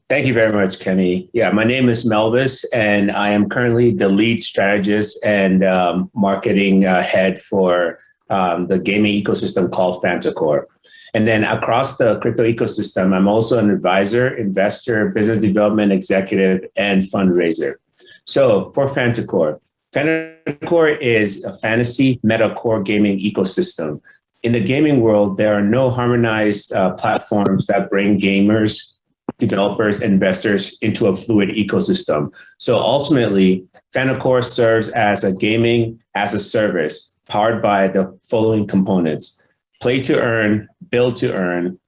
Thank you very much, Kenny. Yeah, my name is Melvis, and I am currently the lead strategist and marketing head for the gaming ecosystem called FantaCore. And then across the crypto ecosystem, I'm also an advisor, investor, business development executive, and fundraiser. So for FantaCore, FantaCore is a fantasy meta core gaming ecosystem. In the gaming world, there are no harmonized platforms that bring gamers, developers, investors into a fluid ecosystem. So ultimately, FantaCore serves as a gaming as a service powered by the following components: play to earn, build to earn,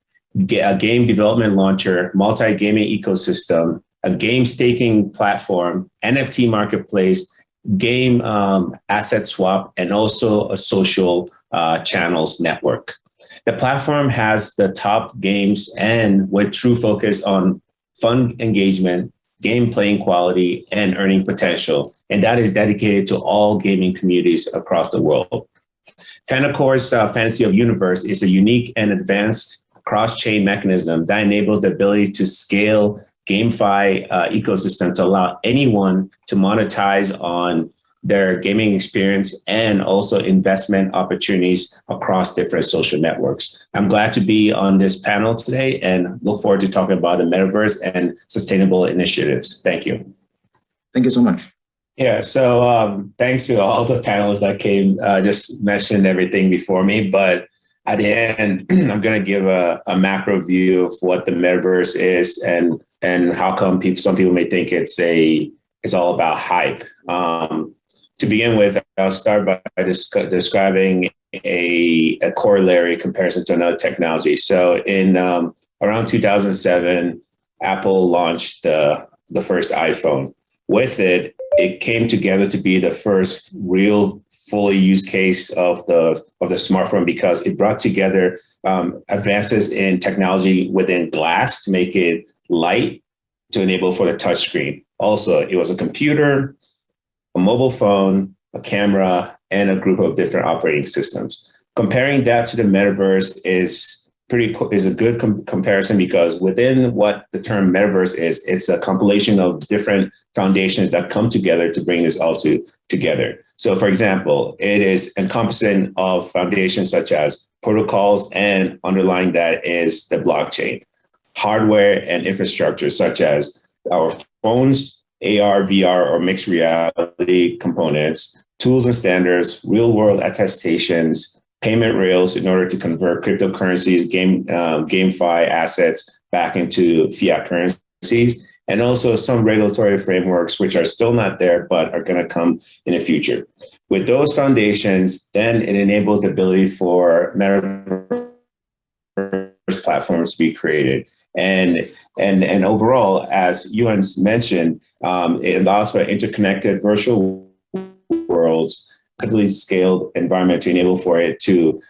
a game development launcher, multi-gaming ecosystem, a game staking platform, NFT marketplace, game asset swap, and also a social channels network. The platform has the top games and with true focus on fun engagement, game playing quality, and earning potential. And that is dedicated to all gaming communities across the world. FantaCore's Fantasy of Universe is a unique and advanced cross-chain mechanism that enables the ability to scale GameFi ecosystem to allow anyone to monetize on their gaming experience and also investment opportunities across different social networks. I'm glad to be on this panel today and look forward to talking about the metaverse and sustainable initiatives. Thank you. Thank you so much. Yeah, so thanks to all the panelists that came, just mentioned everything before me, but at the end, I'm going to give a macro view of what the metaverse is and how come some people may think it's all about hype. To begin with, I'll start by describing a corollary comparison to another technology. So in around 2007, Apple launched the first iPhone. With it, it came together to be the first real fully use case of the smartphone because it brought together advances in technology within glass to make it light to enable for the touchscreen. Also, it was a computer, a mobile phone, a camera, and a group of different operating systems. Comparing that to the metaverse is a good comparison because within what the term metaverse is, it's a compilation of different foundations that come together to bring this all together. So for example, it is encompassing of foundations such as protocols, and underlying that is the blockchain, hardware and infrastructure such as our phones, AR, VR, or mixed reality components, tools and standards, real world attestations, payment rails in order to convert cryptocurrencies, GameFi assets back into fiat currencies, and also some regulatory frameworks which are still not there but are going to come in the future. With those foundations, then it enables the ability for metaverse platforms to be created. And overall, as Ewan's mentioned, it allows for interconnected virtual worlds, typically scaled environment to enable for it to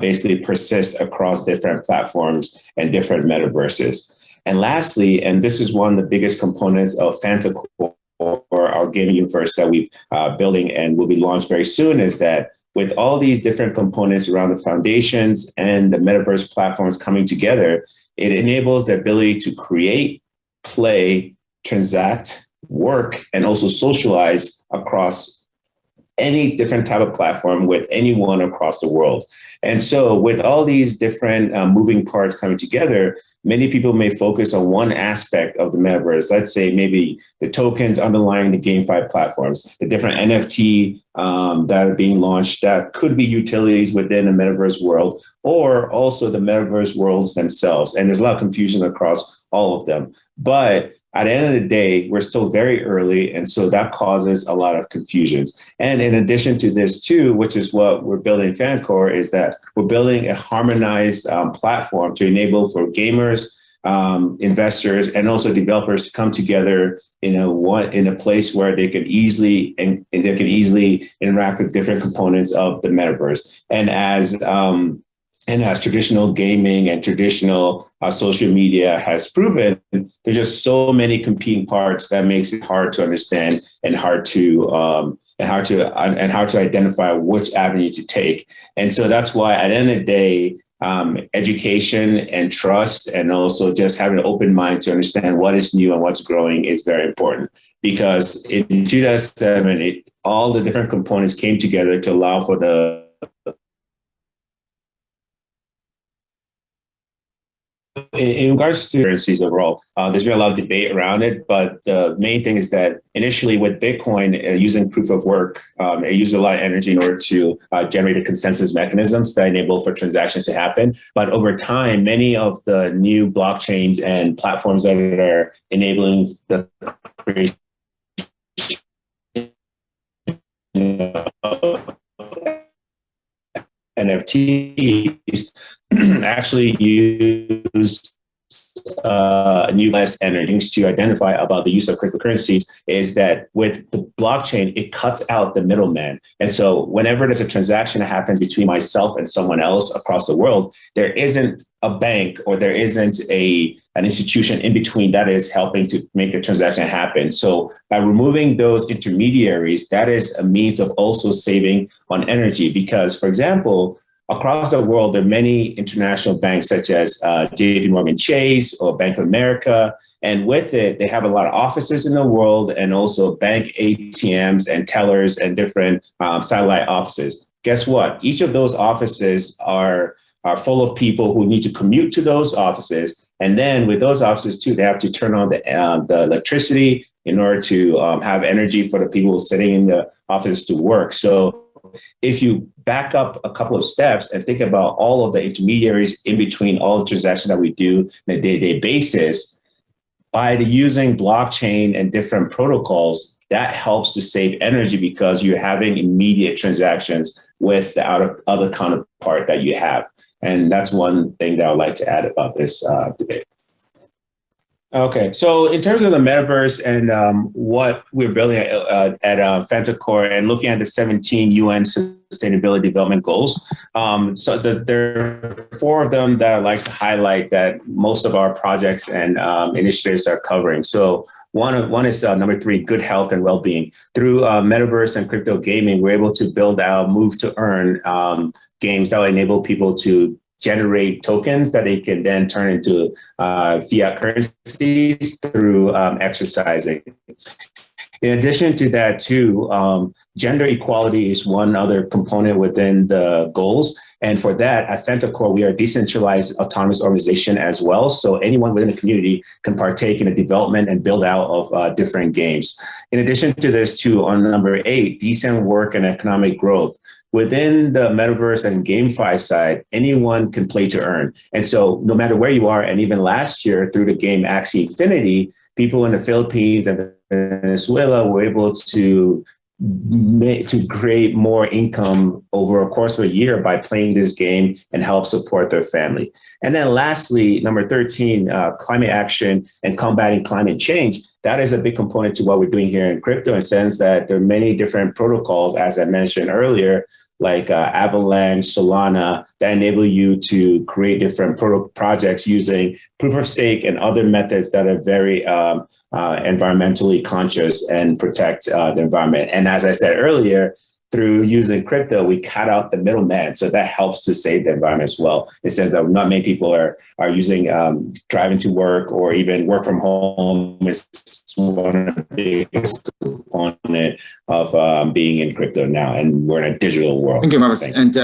basically persist across different platforms and different metaverses. And lastly, and this is one of the biggest components of FantaCore, or our gaming universe that we've building and will be launched very soon, is that with all these different components around the foundations and the metaverse platforms coming together, it enables the ability to create, play, transact, work, and also socialize across any different type of platform with anyone across the world. And so with all these different moving parts coming together, many people may focus on one aspect of the metaverse. Let's say maybe the tokens underlying the GameFi platforms, the different NFT that are being launched that could be utilities within the metaverse world, or also the metaverse worlds themselves. And there's a lot of confusion across all of them. But at the end of the day, we're still very early, and so that causes a lot of confusions. And in addition to this too, which is what we're building FantaCore, is that we're building a harmonized platform to enable for gamers, investors, and also developers to come together in a place where they can easily interact with different components of the metaverse. And as traditional gaming and traditional social media has proven, there's just so many competing parts that makes it hard to understand and hard to identify which avenue to take. And so that's why at the end of the day, education and trust, and also just having an open mind to understand what is new and what's growing is very important. Because in 2007, all the different components came together to allow for the in regards to currencies overall, there's been a lot of debate around it, but the main thing is that initially with Bitcoin, using proof of work, it used a lot of energy in order to generate a consensus mechanisms that enable for transactions to happen. But over time, many of the new blockchains and platforms that are enabling the creation of NFTs actually use new less energy to identify about the use of cryptocurrencies is that with the blockchain, it cuts out the middleman. And so whenever there's a transaction that happens between myself and someone else across the world, there isn't a bank or there isn't an institution in between that is helping to make the transaction happen. So by removing those intermediaries, that is a means of also saving on energy. Because, for example, across the world, there are many international banks such as JP Morgan Chase or Bank of America. And with it, they have a lot of offices in the world and also bank ATMs and tellers and different satellite offices. Guess what? Each of those offices are full of people who need to commute to those offices. And then with those offices too, they have to turn on the electricity in order to have energy for the people sitting in the office to work. So if you back up a couple of steps and think about all of the intermediaries in between all the transactions that we do on a day-to-day basis, by using blockchain and different protocols, that helps to save energy because you're having immediate transactions with the other counterpart that you have. And that's one thing that I would like to add about this debate. Okay, so in terms of the metaverse and what we're building at FantaCore and looking at the 17 UN Sustainability Development Goals, there are 4 of them that I'd like to highlight that most of our projects and initiatives are covering. So one is number 3, good health and well-being. Through metaverse and crypto gaming, we're able to build out move to earn games that will enable people to generate tokens that they can then turn into fiat currencies through exercising. In addition to that, too, gender equality is one other component within the goals. And for that, at FantaCore, we are a decentralized autonomous organization as well. So anyone within the community can partake in the development and build out of different games. In addition to this, too, on number 8, decent work and economic growth. Within the metaverse and GameFi side, anyone can play to earn. And so no matter where you are, and even last year through the game Axie Infinity, people in the Philippines and Venezuela were able to create more income over a course of a year by playing this game and help support their family. And then lastly, number 13, climate action and combating climate change. That is a big component to what we're doing here in crypto, in the sense that there are many different protocols, as I mentioned earlier, like Avalanche, Solana, that enable you to create different projects using proof of stake and other methods that are very environmentally conscious and protect the environment. And as I said earlier, through using crypto, we cut out the middleman. So that helps to save the environment as well. It says that not many people are using driving to work or even work from home. Is one of the biggest component of being in crypto now. And we're in a digital world. Thank you, Marcus. And